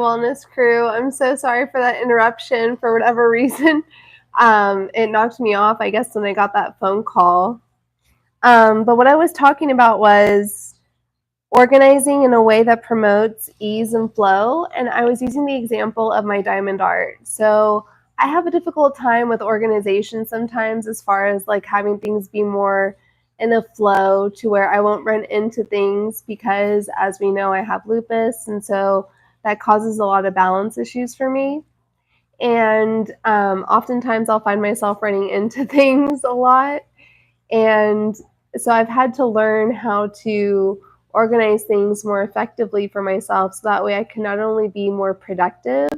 Wellness crew. I'm so sorry for that interruption for whatever reason. It knocked me off, I guess, when I got that phone call. But what I was talking about was organizing in a way that promotes ease and flow. And I was using the example of my diamond art. So I have a difficult time with organization sometimes, as far as like having things be more in a flow to where I won't run into things because, as we know, I have lupus. And so that causes a lot of balance issues for me. And oftentimes I'll find myself running into things a lot. And so I've had to learn how to organize things more effectively for myself so that way I can not only be more productive,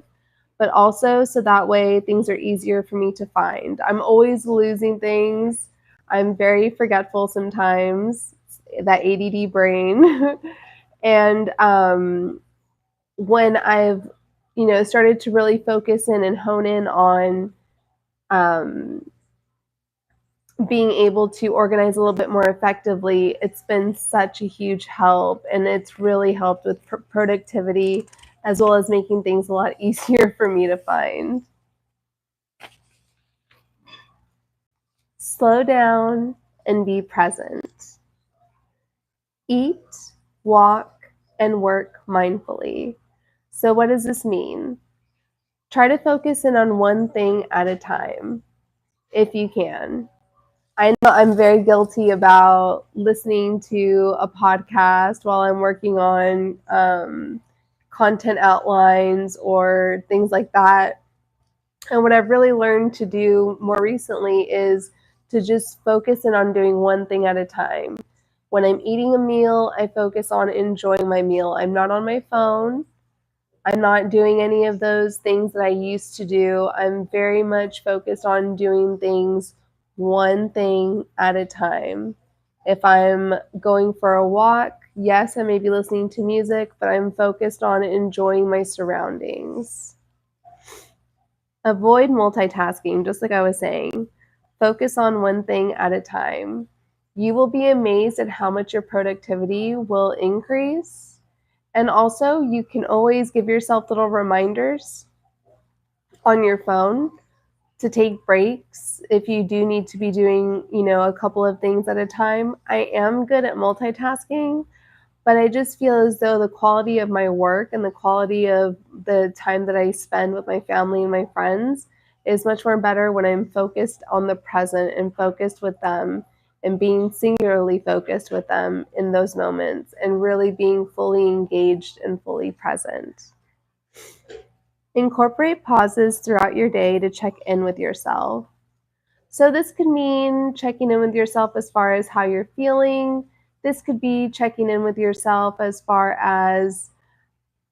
but also so that way things are easier for me to find. I'm always losing things. I'm very forgetful sometimes, that ADD brain. and when I've, started to really focus in and hone in on um, being able to organize a little bit more effectively, it's been such a huge help, and it's really helped with productivity as well as making things a lot easier for me to find. Slow down and be present. Eat, walk, and work mindfully. So what does this mean? Try to focus in on one thing at a time if you can. I know I'm very guilty about listening to a podcast while I'm working on content outlines or things like that. And what I've really learned to do more recently is to just focus in on doing one thing at a time. When I'm eating a meal, I focus on enjoying my meal. I'm not on my phone. I'm not doing any of those things that I used to do. I'm very much focused on doing things one thing at a time. If I'm going for a walk, yes, I may be listening to music, but I'm focused on enjoying my surroundings. Avoid multitasking, just like I was saying. Focus on one thing at a time. You will be amazed at how much your productivity will increase. And also, you can always give yourself little reminders on your phone to take breaks if you do need to be doing, a couple of things at a time. I am good at multitasking, but I just feel as though the quality of my work and the quality of the time that I spend with my family and my friends is much more better when I'm focused on the present and focused with them and being singularly focused with them in those moments and really being fully engaged and fully present. Incorporate pauses throughout your day to check in with yourself. So this could mean checking in with yourself as far as how you're feeling. This could be checking in with yourself as far as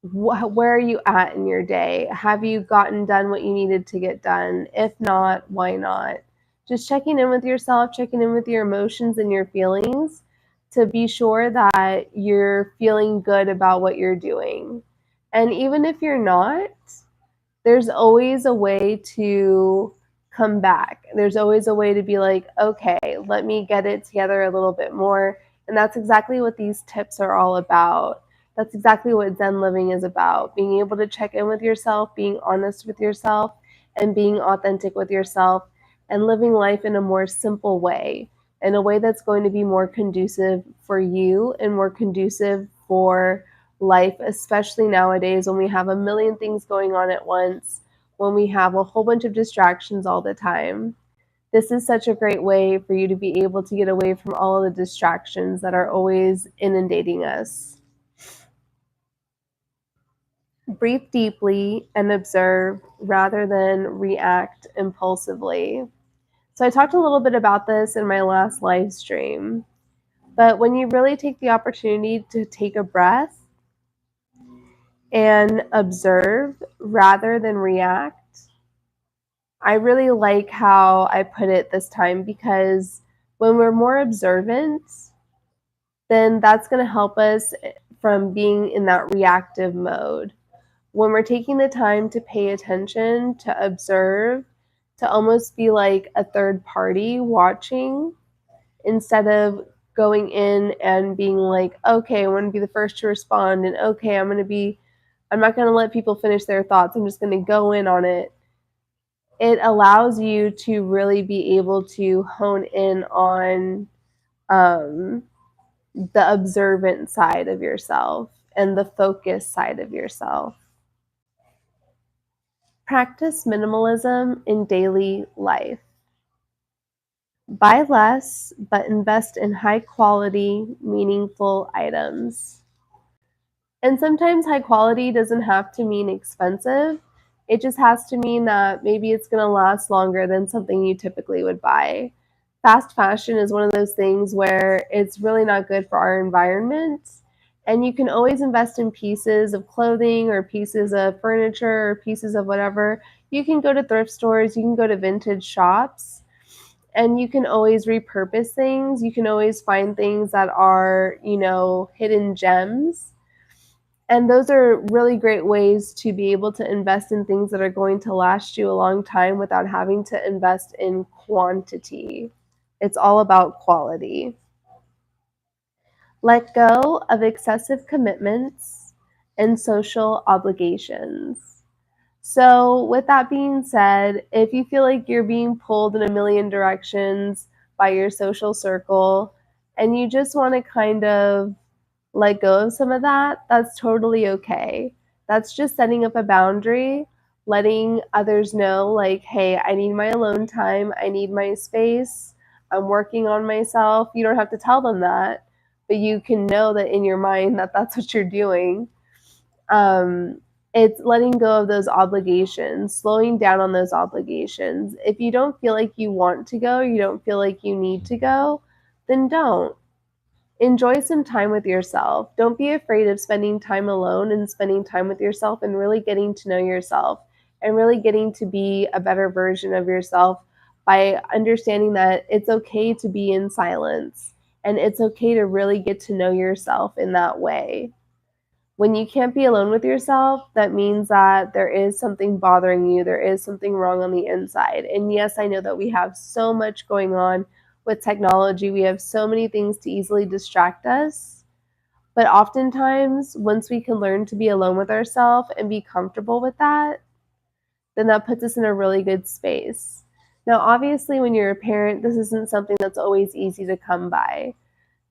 where are you at in your day? Have you gotten done what you needed to get done? If not, why not? Just checking in with yourself, checking in with your emotions and your feelings to be sure that you're feeling good about what you're doing. And even if you're not, there's always a way to come back. There's always a way to be like, okay, let me get it together a little bit more. And that's exactly what these tips are all about. That's exactly what Zen Living is about. Being able to check in with yourself, being honest with yourself, and being authentic with yourself, and living life in a more simple way, in a way that's going to be more conducive for you and more conducive for life, especially nowadays when we have a million things going on at once, when we have a whole bunch of distractions all the time. This is such a great way for you to be able to get away from all of the distractions that are always inundating us. Breathe deeply and observe rather than react impulsively. So I talked a little bit about this in my last live stream, but when you really take the opportunity to take a breath and observe rather than react, I really like how I put it this time, because when we're more observant, then that's going to help us from being in that reactive mode. When we're taking the time to pay attention, to observe, to almost be like a third party watching, instead of going in and being like, okay, I want to be the first to respond, and okay, I'm going to be I'm not going to let people finish their thoughts. I'm just going to go in on it. It allows you to really be able to hone in on um, the observant side of yourself and the focus side of yourself. Practice minimalism in daily life. Buy less, but invest in high quality, meaningful items. And sometimes high quality doesn't have to mean expensive. It just has to mean that maybe it's going to last longer than something you typically would buy. Fast fashion is one of those things where it's really not good for our environment. And you can always invest in pieces of clothing or pieces of furniture or pieces of whatever. You can go to thrift stores, you can go to vintage shops, and you can always repurpose things. You can always find things that are, hidden gems. And those are really great ways to be able to invest in things that are going to last you a long time without having to invest in quantity. It's all about quality. Let go of excessive commitments and social obligations. So, with that being said, if you feel like you're being pulled in a million directions by your social circle and you just want to kind of let go of some of that, that's totally okay. That's just setting up a boundary, letting others know, like, hey, I need my alone time, I need my space, I'm working on myself. You don't have to tell them that, but you can know that in your mind that that's what you're doing. It's letting go of those obligations, slowing down on those obligations. If you don't feel like you want to go, you don't feel like you need to go, then don't. Enjoy some time with yourself. Don't be afraid of spending time alone and spending time with yourself and really getting to know yourself and really getting to be a better version of yourself by understanding that it's okay to be in silence and it's okay to really get to know yourself in that way. When you can't be alone with yourself, that means that there is something bothering you. There is something wrong on the inside. And yes, I know that we have so much going on with technology. We have so many things to easily distract us. But oftentimes, once we can learn to be alone with ourselves and be comfortable with that, then that puts us in a really good space. Now, obviously, when you're a parent, this isn't something that's always easy to come by.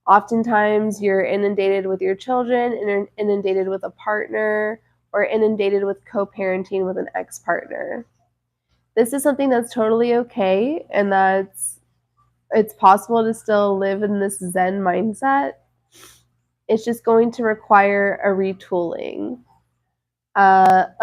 Oftentimes, you're inundated with your children, inundated with a partner, or inundated with co-parenting with an ex-partner. This is something that's totally okay, and it's possible to still live in this Zen mindset. It's just going to require a retooling.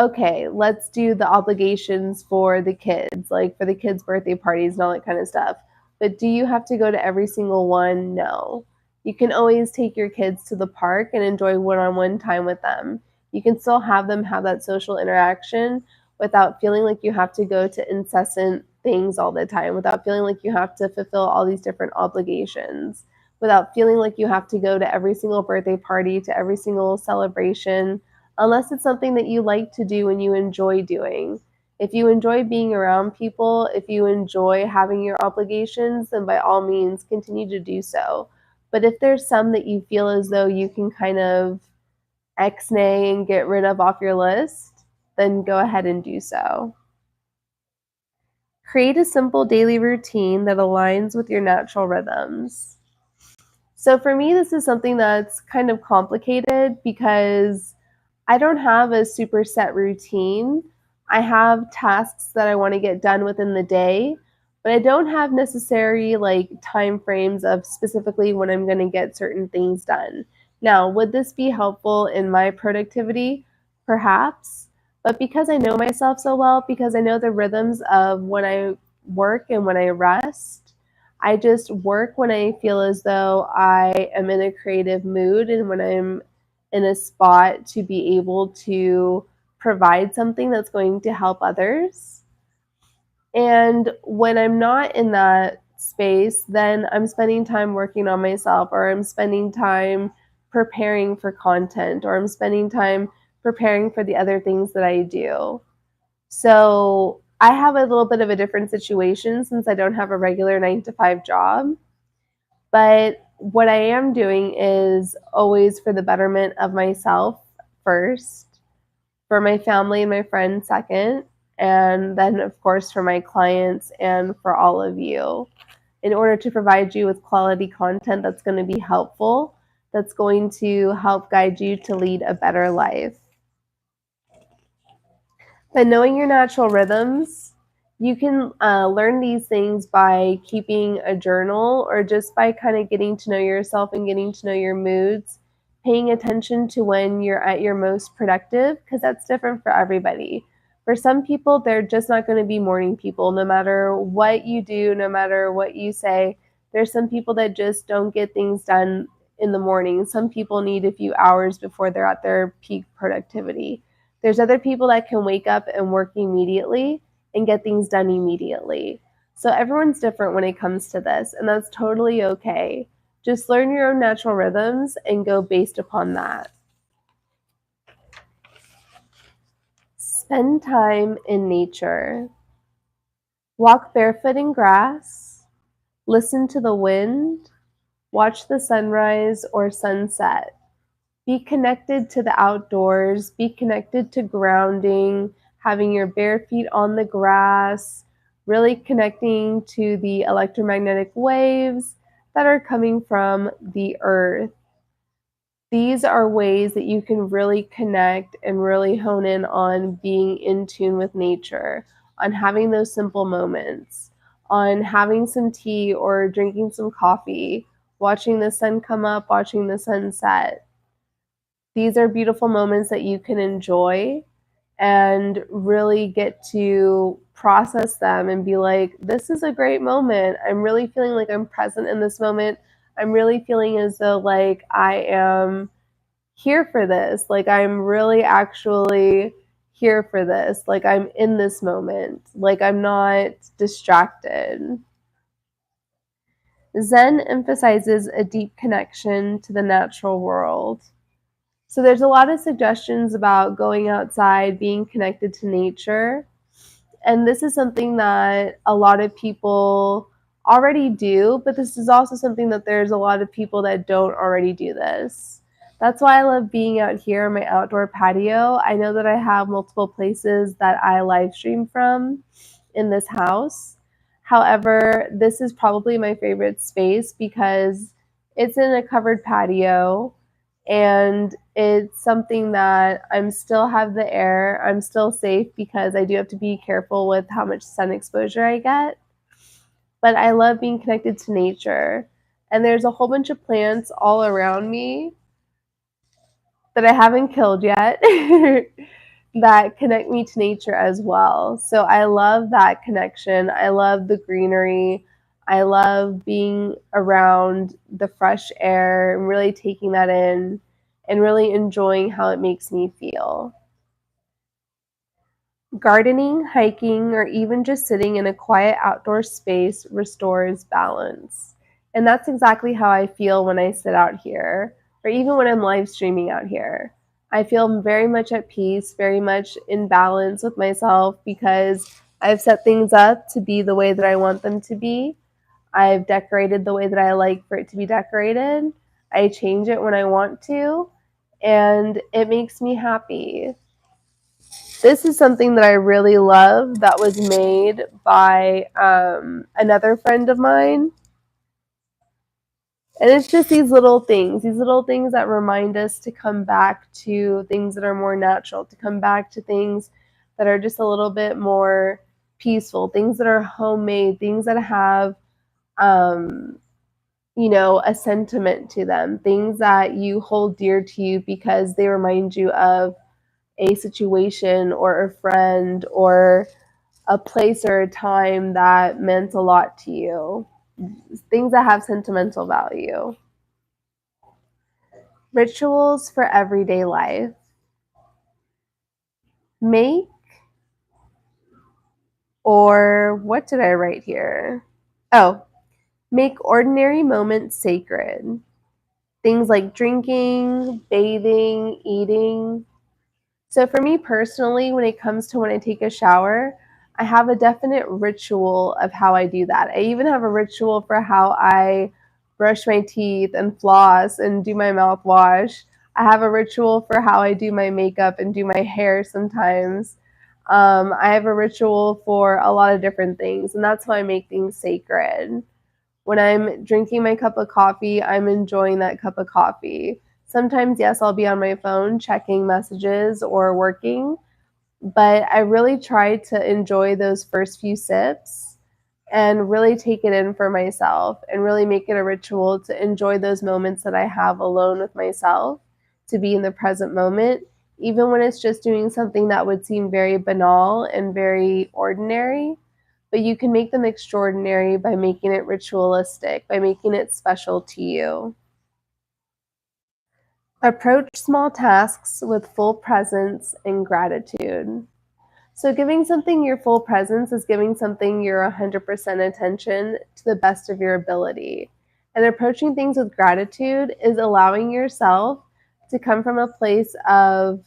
Okay, let's do the obligations for the kids, like for the kids' birthday parties and all that kind of stuff. But do you have to go to every single one? No. You can always take your kids to the park and enjoy one-on-one time with them. You can still have them have that social interaction without feeling like you have to go to incessant things all the time, without feeling like you have to fulfill all these different obligations, without feeling like you have to go to every single birthday party, to every single celebration, unless it's something that you like to do and you enjoy doing. If you enjoy being around people, if you enjoy having your obligations, then by all means continue to do so. But if there's some that you feel as though you can kind of ex-nay and get rid of off your list, then go ahead and do so. Create a simple daily routine that aligns with your natural rhythms. So for me, this is something that's kind of complicated because I don't have a super set routine. I have tasks that I want to get done within the day, but I don't have necessary like time frames of specifically when I'm going to get certain things done. Now, would this be helpful in my productivity? Perhaps, but because I know myself so well, because I know the rhythms of when I work and when I rest, I just work when I feel as though I am in a creative mood and when I'm in a spot to be able to provide something that's going to help others. And when I'm not in that space, then I'm spending time working on myself, or I'm spending time preparing for content, or I'm spending time preparing for the other things that I do. So I have a little bit of a different situation since I don't have a regular 9 to 5 job. But what I am doing is always for the betterment of myself first. For my family and my friends, second. And then, of course, for my clients and for all of you, in order to provide you with quality content that's going to be helpful, that's going to help guide you to lead a better life. But knowing your natural rhythms, you can learn these things by keeping a journal or just by kind of getting to know yourself and getting to know your moods, paying attention to when you're at your most productive, because that's different for everybody. For some people, they're just not going to be morning people. No matter what you do, no matter what you say, there's some people that just don't get things done in the morning. Some people need a few hours before they're at their peak productivity. There's other people that can wake up and work immediately and get things done immediately. So everyone's different when it comes to this, and that's totally okay. Just learn your own natural rhythms and go based upon that. Spend time in nature. Walk barefoot in grass. Listen to the wind. Watch the sunrise or sunset. Be connected to the outdoors, be connected to grounding, having your bare feet on the grass, really connecting to the electromagnetic waves that are coming from the earth. These are ways that you can really connect and really hone in on being in tune with nature, on having those simple moments, on having some tea or drinking some coffee, watching the sun come up, watching the sun set. These are beautiful moments that you can enjoy and really get to process them and be like, this is a great moment. I'm really feeling like I'm present in this moment. I'm really feeling as though like I am here for this. Like I'm really actually here for this. Like I'm in this moment. Like I'm not distracted. Zen emphasizes a deep connection to the natural world. So there's a lot of suggestions about going outside, being connected to nature. And this is something that a lot of people already do, but this is also something that there's a lot of people that don't already do this. That's why I love being out here on my outdoor patio. I know that I have multiple places that I live stream from in this house. However, this is probably my favorite space because it's in a covered patio and it's something that I'm still have the air. I'm still safe because I do have to be careful with how much sun exposure I get. But I love being connected to nature. And there's a whole bunch of plants all around me that I haven't killed yet that connect me to nature as well. So I love that connection. I love the greenery. I love being around the fresh air and really taking that in and really enjoying how it makes me feel. Gardening, hiking, or even just sitting in a quiet outdoor space restores balance. And that's exactly how I feel when I sit out here, or even when I'm live streaming out here. I feel very much at peace, very much in balance with myself because I've set things up to be the way that I want them to be. I've decorated the way that I like for it to be decorated. I change it when I want to, and it makes me happy. This is something that I really love that was made by another friend of mine. And it's just these little things that remind us to come back to things that are more natural, to come back to things that are just a little bit more peaceful, things that are homemade, things that have, a sentiment to them, things that you hold dear to you because they remind you of a situation or a friend or a place or a time that meant a lot to you. Things that have sentimental value. Rituals for everyday life. Make, or what did I write here? Oh, make ordinary moments sacred. Things like drinking, bathing, eating. So for me personally, when it comes to when I take a shower, I have a definite ritual of how I do that. I even have a ritual for how I brush my teeth and floss and do my mouthwash. I have a ritual for how I do my makeup and do my hair sometimes. I have a ritual for a lot of different things, and that's how I make things sacred. When I'm drinking my cup of coffee, I'm enjoying that cup of coffee. Sometimes, yes, I'll be on my phone checking messages or working, but I really try to enjoy those first few sips and really take it in for myself and really make it a ritual to enjoy those moments that I have alone with myself, to be in the present moment, even when it's just doing something that would seem very banal and very ordinary. But you can make them extraordinary by making it ritualistic, by making it special to you. Approach small tasks with full presence and gratitude. So, giving something your full presence is giving something your 100% attention to the best of your ability. And approaching things with gratitude is allowing yourself to come from a place of,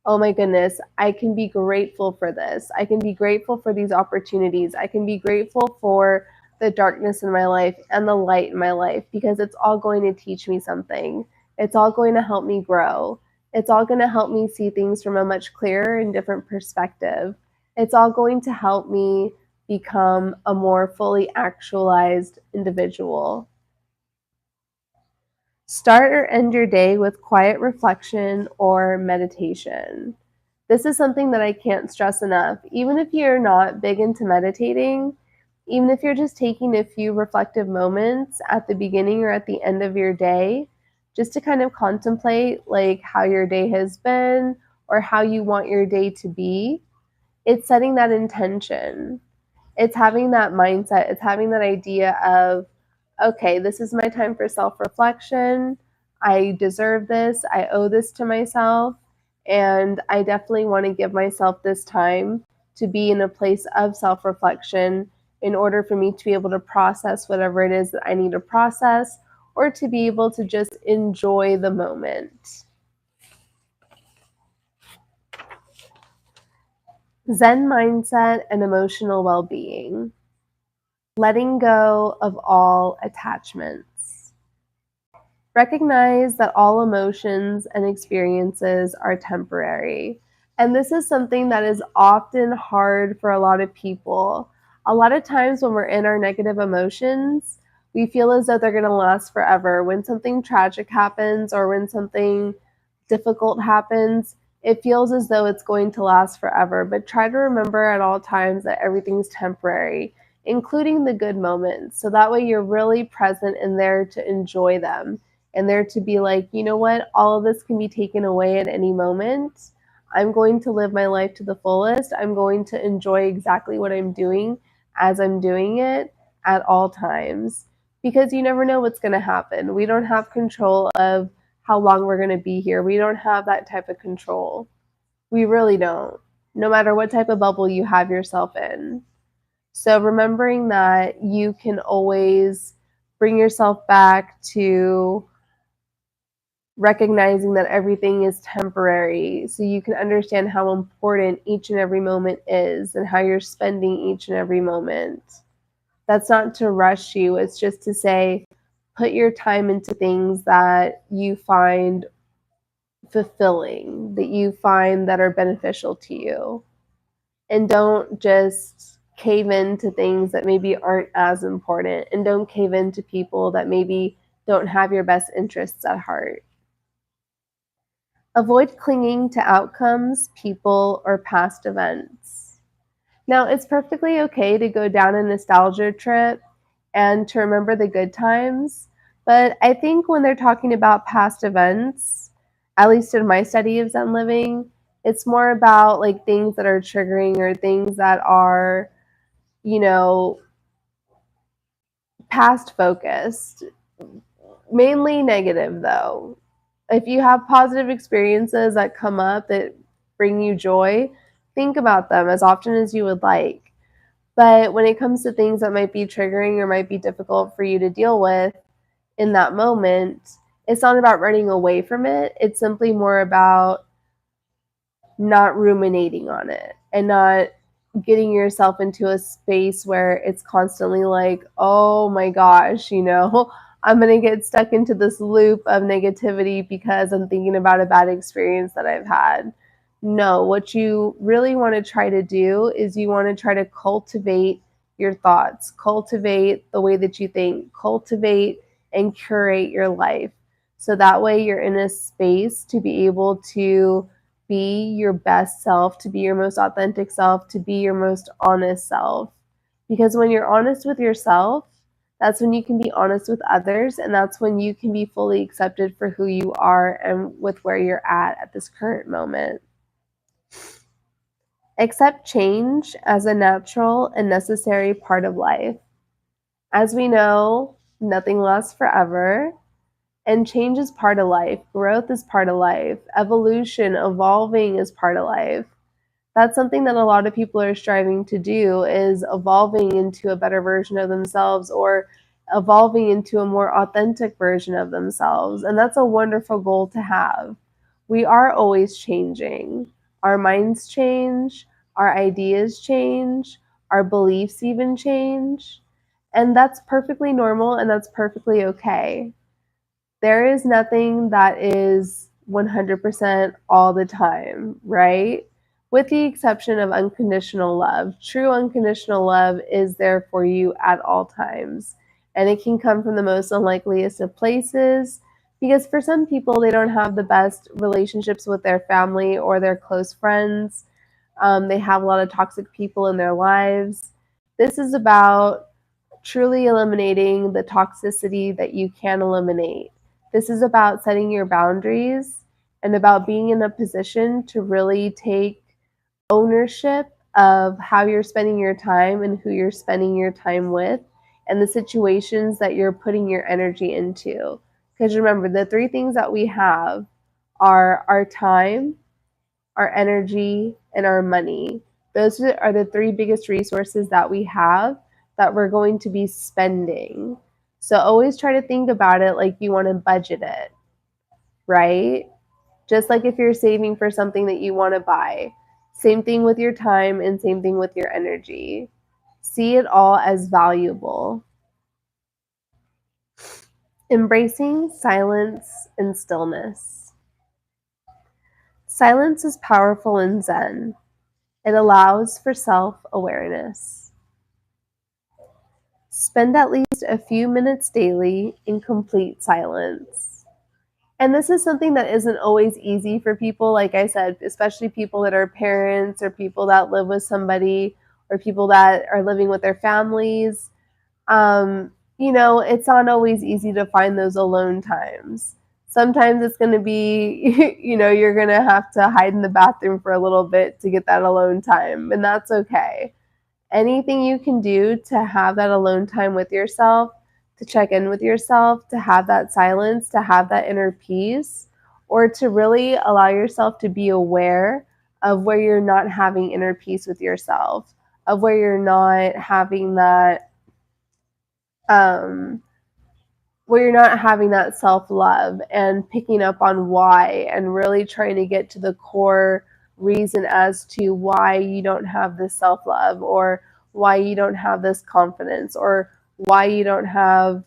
oh my goodness, I can be grateful for this. I can be grateful for these opportunities. I can be grateful for the darkness in my life and the light in my life, because it's all going to teach me something. It's all going to help me grow. It's all going to help me see things from a much clearer and different perspective. It's all going to help me become a more fully actualized individual. Start or end your day with quiet reflection or meditation. This is something that I can't stress enough. Even if you're not big into meditating, even if you're just taking a few reflective moments at the beginning or at the end of your day, just to kind of contemplate like how your day has been or how you want your day to be, it's setting that intention. It's having that mindset. It's having that idea of, okay, this is my time for self reflection. I deserve this. I owe this to myself. And I definitely want to give myself this time to be in a place of self reflection in order for me to be able to process whatever it is that I need to process, or to be able to just enjoy the moment. Zen mindset and emotional well being. Letting go of all attachments. Recognize that all emotions and experiences are temporary. And this is something that is often hard for a lot of people. A lot of times when we're in our negative emotions, we feel as though they're going to last forever. When something tragic happens or when something difficult happens, it feels as though it's going to last forever. But try to remember at all times that everything's temporary, including the good moments. So that way you're really present and there to enjoy them and there to be like, you know what, all of this can be taken away at any moment. I'm going to live my life to the fullest. I'm going to enjoy exactly what I'm doing as I'm doing it at all times, because you never know what's going to happen. We don't have control of how long we're going to be here. We don't have that type of control. We really don't, no matter what type of bubble you have yourself in. So remembering that you can always bring yourself back to recognizing that everything is temporary, so you can understand how important each and every moment is and how you're spending each and every moment. That's not to rush you, it's just to say, put your time into things that you find fulfilling, that you find that are beneficial to you. And don't just cave into things that maybe aren't as important, and don't cave into people that maybe don't have your best interests at heart. Avoid clinging to outcomes, people, or past events. Now, it's perfectly okay to go down a nostalgia trip and to remember the good times, but I think when they're talking about past events, at least in my study of Zen living, it's more about like things that are triggering or things that are, you know, past focused, mainly negative though. If you have positive experiences that come up that bring you joy, think about them as often as you would like. But when it comes to things that might be triggering or might be difficult for you to deal with in that moment, it's not about running away from it. It's simply more about not ruminating on it and not getting yourself into a space where it's constantly like, oh my gosh, I'm going to get stuck into this loop of negativity because I'm thinking about a bad experience that I've had. No, what you really want to try to do is you want to try to cultivate your thoughts, cultivate the way that you think, cultivate and curate your life. So that way you're in a space to be able to be your best self, to be your most authentic self, to be your most honest self. Because when you're honest with yourself, that's when you can be honest with others, and that's when you can be fully accepted for who you are and with where you're at this current moment. Accept change as a natural and necessary part of life. As we know, nothing lasts forever, and change is part of life. Growth is part of life. Evolution, evolving is part of life. That's something that a lot of people are striving to do, is evolving into a better version of themselves or evolving into a more authentic version of themselves. And that's a wonderful goal to have. We are always changing. Our minds change, our ideas change, our beliefs even change. And that's perfectly normal and that's perfectly okay. There is nothing that is 100% all the time, right? With the exception of unconditional love. True unconditional love is there for you at all times. And it can come from the most unlikeliest of places, because for some people, they don't have the best relationships with their family or their close friends. They have a lot of toxic people in their lives. This is about truly eliminating the toxicity that you can eliminate. This is about setting your boundaries and about being in a position to really take ownership of how you're spending your time and who you're spending your time with and the situations that you're putting your energy into. Because remember, the three things that we have are our time, our energy, and our money. Those are the three biggest resources that we have that we're going to be spending. So always try to think about it like you want to budget it, right? Just like if you're saving for something that you want to buy. Same thing with your time and same thing with your energy. See it all as valuable. Embracing silence and stillness. Silence is powerful in Zen. It allows for self-awareness. Spend at least a few minutes daily in complete silence. And this is something that isn't always easy for people, like I said, especially people that are parents or people that live with somebody or people that are living with their families. It's not always easy to find those alone times. Sometimes it's going to be, you're going to have to hide in the bathroom for a little bit to get that alone time, and that's okay. Anything you can do to have that alone time with yourself, to check in with yourself, to have that silence, to have that inner peace, or to really allow yourself to be aware of where you're not having inner peace with yourself, of where you're not having that where you're not having that self-love, and picking up on why and really trying to get to the core reason as to why you don't have this self-love, or why you don't have this confidence, or why you don't have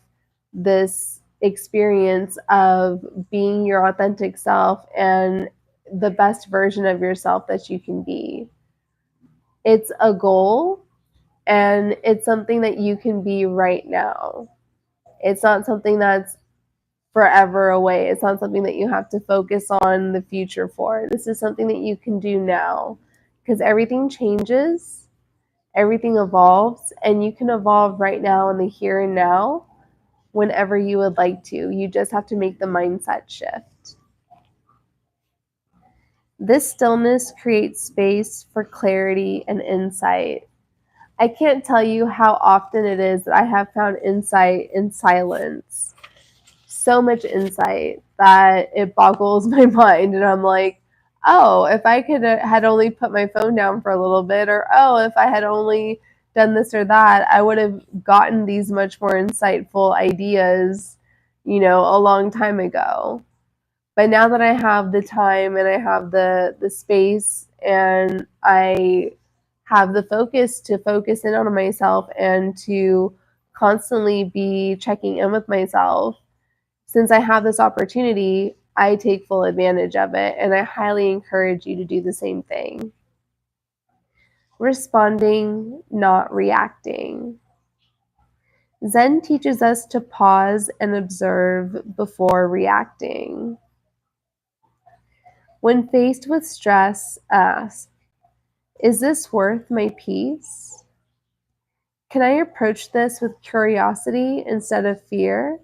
this experience of being your authentic self and the best version of yourself that you can be. It's a goal, and it's something that you can be right now. It's not something that's forever away. It's not something that you have to focus on the future for. This is something that you can do now, because everything changes, everything evolves, and you can evolve right now in the here and now whenever you would like to. You just have to make the mindset shift. This stillness creates space for clarity and insight. I can't tell you how often it is that I have found insight in silence. So much insight that it boggles my mind, and I'm like, oh, if I could had only put my phone down for a little bit, or oh, if I had only done this or that, I would have gotten these much more insightful ideas, a long time ago. But now that I have the time and I have the space and I have the focus to focus in on myself and to constantly be checking in with myself. Since I have this opportunity, I take full advantage of it, and I highly encourage you to do the same thing. Responding, not reacting. Zen teaches us to pause and observe before reacting. When faced with stress, ask, is this worth my peace? Can I approach this with curiosity instead of fear?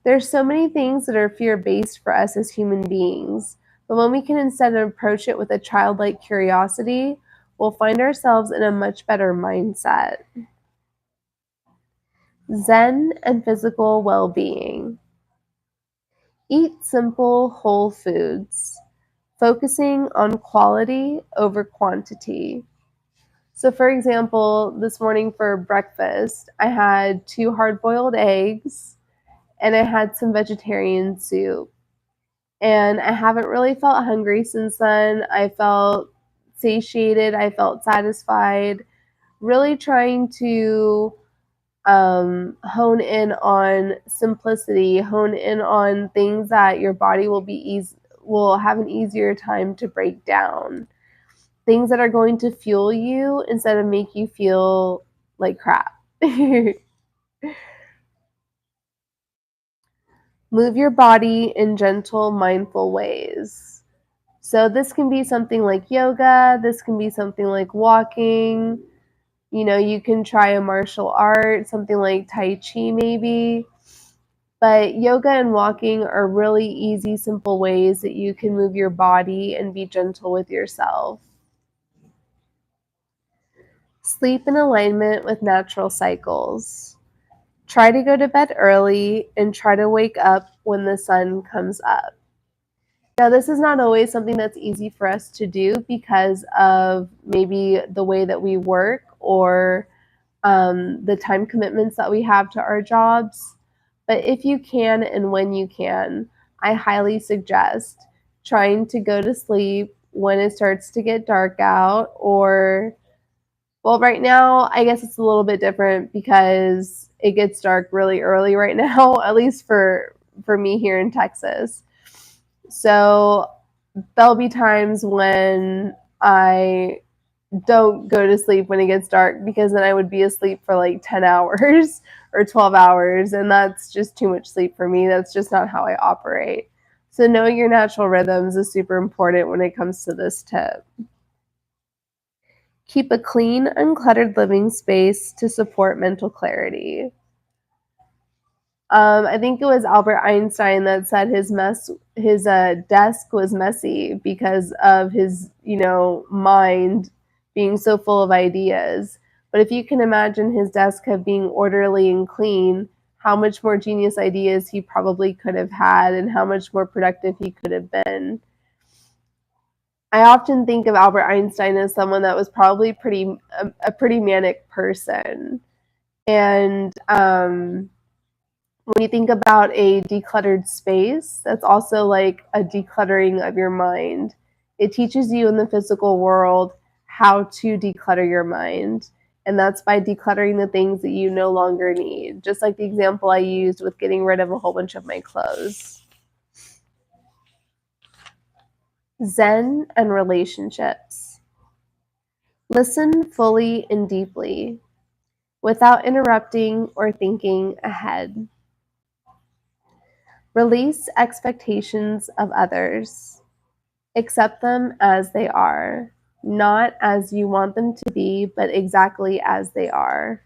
There's so many things that are fear-based for us as human beings, but when we can instead approach it with a childlike curiosity, we'll find ourselves in a much better mindset. Zen and physical well-being. Eat simple, whole foods, focusing on quality over quantity. So for example, this morning for breakfast, I had 2 hard-boiled eggs and I had some vegetarian soup. And I haven't really felt hungry since then. I felt satiated, I felt satisfied, really trying to hone in on simplicity, hone in on things that your body will have an easier time to break down. Things that are going to fuel you instead of make you feel like crap. Move your body in gentle, mindful ways. So this can be something like yoga, this can be something like walking. You know, you can try a martial art, something like Tai Chi maybe. But yoga and walking are really easy, simple ways that you can move your body and be gentle with yourself. Sleep in alignment with natural cycles. Try to go to bed early and try to wake up when the sun comes up. Now, this is not always something that's easy for us to do because of maybe the way that we work or the time commitments that we have to our jobs. But if you can and when you can, I highly suggest trying to go to sleep when it starts to get dark out or, well, right now, I guess it's a little bit different because it gets dark really early right now, at least for me here in Texas. So there'll be times when I don't go to sleep when it gets dark because then I would be asleep for like 10 hours or 12 hours, and that's just too much sleep for me. That's just not how I operate. So knowing your natural rhythms is super important when it comes to this tip. Keep a clean, uncluttered living space to support mental clarity. I think it was Albert Einstein that said his desk was messy because of his, mind being so full of ideas. But if you can imagine his desk being orderly and clean, how much more genius ideas he probably could have had and how much more productive he could have been. I often think of Albert Einstein as someone that was probably a pretty manic person. And when you think about a decluttered space, that's also like a decluttering of your mind. It teaches you in the physical world how to declutter your mind. And that's by decluttering the things that you no longer need. Just like the example I used with getting rid of a whole bunch of my clothes. Zen and relationships. Listen fully and deeply, without interrupting or thinking ahead. Release expectations of others. Accept them as they are, not as you want them to be, but exactly as they are.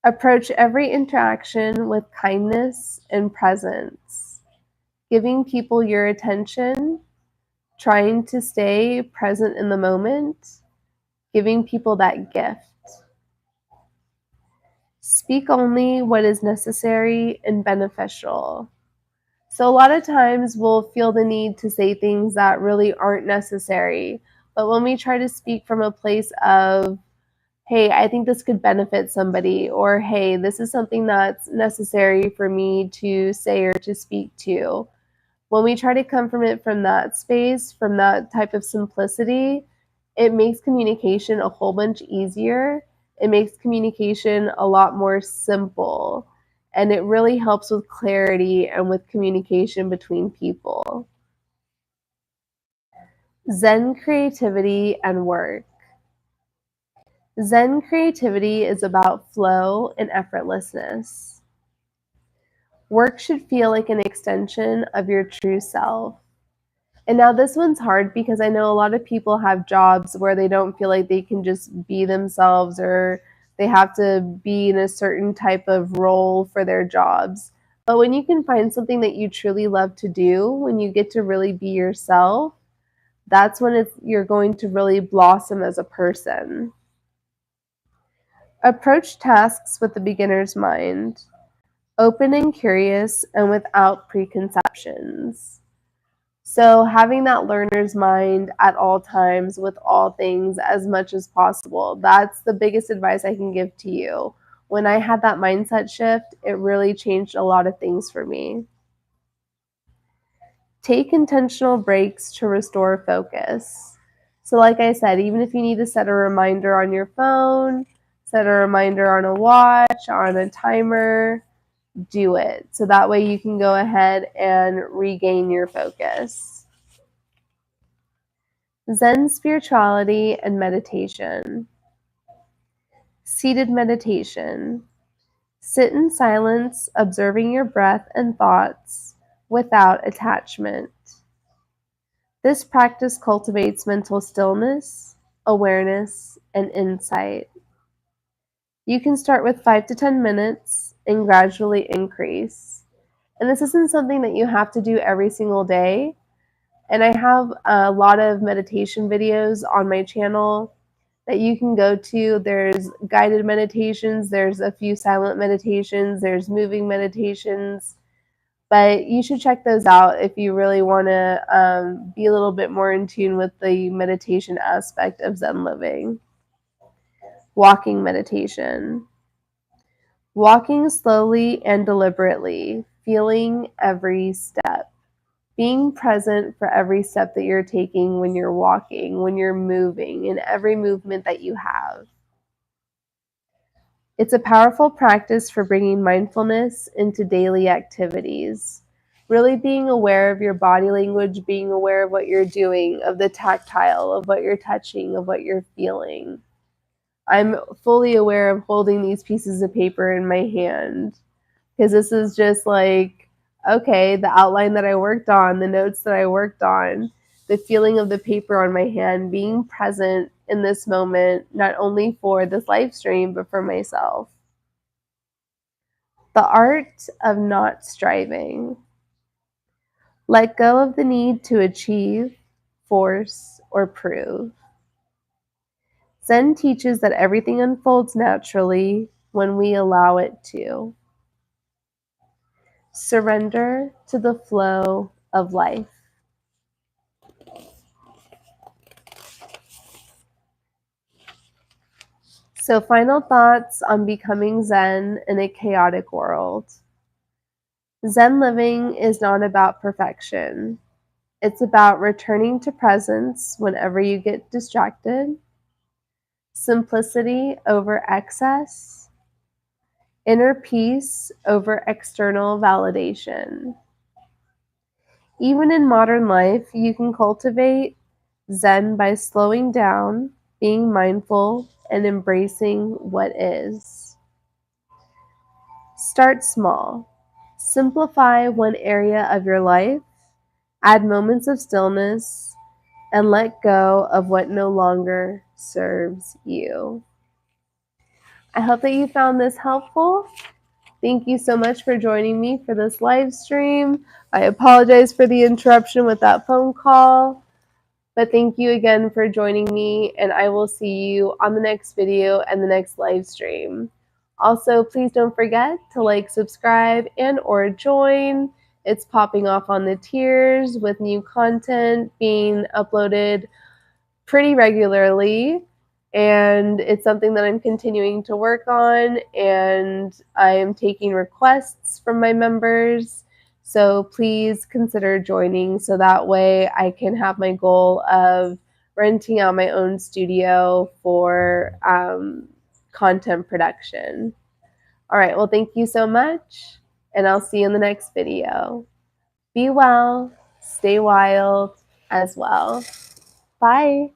Approach every interaction with kindness and presence, giving people your attention, trying to stay present in the moment, giving people that gift. Speak only what is necessary and beneficial. So a lot of times we'll feel the need to say things that really aren't necessary. But when we try to speak from a place of, hey, I think this could benefit somebody, or hey, this is something that's necessary for me to say or to speak to. When we try to come from it from that space, from that type of simplicity, it makes communication a whole bunch easier It makes communication a lot more simple, and it really helps with clarity and with communication between people. Zen creativity and work. Zen creativity is about flow and effortlessness. Work should feel like an extension of your true self. And now this one's hard because I know a lot of people have jobs where they don't feel like they can just be themselves, or they have to be in a certain type of role for their jobs. But when you can find something that you truly love to do, when you get to really be yourself, that's when you're going to really blossom as a person. Approach tasks with the beginner's mind, open and curious and without preconceptions. So having that learner's mind at all times with all things as much as possible, that's the biggest advice I can give to you. When I had that mindset shift, it really changed a lot of things for me. Take intentional breaks to restore focus. So like I said, even if you need to set a reminder on your phone, set a reminder on a watch, on a timer, do it. So that way you can go ahead and regain your focus. Zen spirituality and meditation. Seated meditation. Sit in silence, observing your breath and thoughts without attachment. This practice cultivates mental stillness, awareness, and insight. You can start with 5 to 10 minutes and gradually increase. And this isn't something that you have to do every single day. And I have a lot of meditation videos on my channel that you can go to. There's guided meditations, there's a few silent meditations, there's moving meditations. But you should check those out if you really want to be a little bit more in tune with the meditation aspect of Zen living. Walking meditation. Walking slowly and deliberately, feeling every step. Being present for every step that you're taking when you're walking, when you're moving, in every movement that you have. It's a powerful practice for bringing mindfulness into daily activities. Really being aware of your body language, being aware of what you're doing, of the tactile, of what you're touching, of what you're feeling. I'm fully aware of holding these pieces of paper in my hand because this is just like, okay, the outline that I worked on, the notes that I worked on, the feeling of the paper on my hand, being present in this moment, not only for this live stream, but for myself. The art of not striving. Let go of the need to achieve, force, or prove. Zen teaches that everything unfolds naturally when we allow it to. Surrender to the flow of life. So, final thoughts on becoming Zen in a chaotic world. Zen living is not about perfection. It's about returning to presence whenever you get distracted, simplicity over excess, inner peace over external validation. Even in modern life, you can cultivate Zen by slowing down, being mindful, and embracing what is. Start small. Simplify one area of your life, add moments of stillness, and let go of what no longer serves you. I hope that you found this helpful. Thank you so much for joining me for this live stream. I apologize for the interruption with that phone call, but thank you again for joining me, and I will see you on the next video and the next live stream. Also, please don't forget to like, subscribe, and or join. It's popping off on the tiers with new content being uploaded pretty regularly, and it's something that I'm continuing to work on, and I am taking requests from my members. So please consider joining so that way I can have my goal of renting out my own studio for content production. All right, well, thank you so much, and I'll see you in the next video. Be well, stay wild as well. Bye.